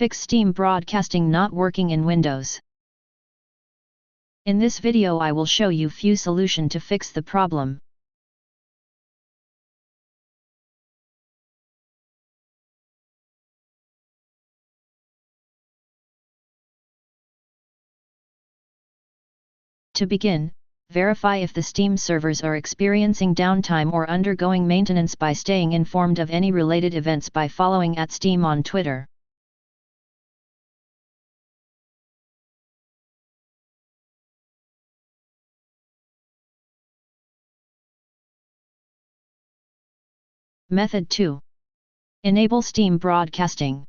fix Steam broadcasting not working in Windows. In this video I will show you few solution to fix the problem. To begin, verify if the Steam servers are experiencing downtime or undergoing maintenance by staying informed of any related events by following @Steam on Twitter. Method 2. Enable Steam broadcasting.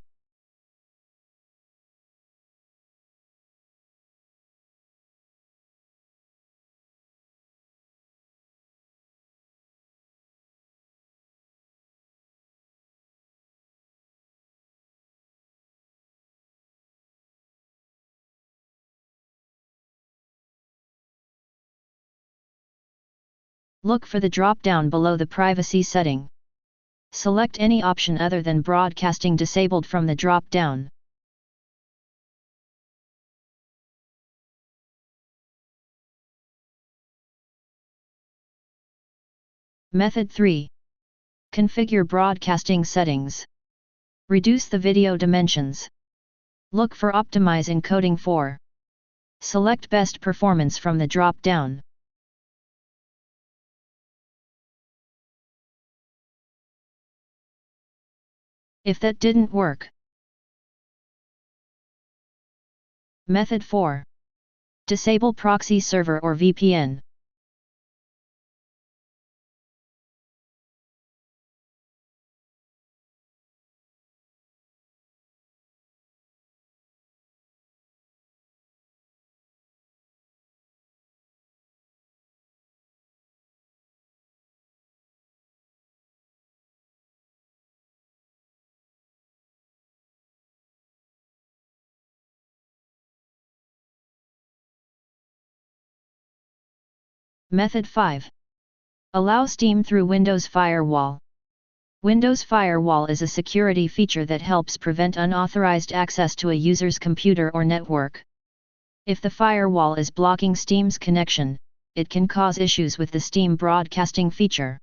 Look for the drop-down below the privacy setting. Select any option other than broadcasting disabled from the drop-down. Method 3. Configure broadcasting settings. Reduce the video dimensions. Look for Optimize encoding for. Select Best Performance from the drop-down. If that didn't work. Method 4. Disable proxy server or VPN. Method 5. Allow Steam through Windows Firewall. Windows Firewall is a security feature that helps prevent unauthorized access to a user's computer or network. If the firewall is blocking Steam's connection, it can cause issues with the Steam broadcasting feature.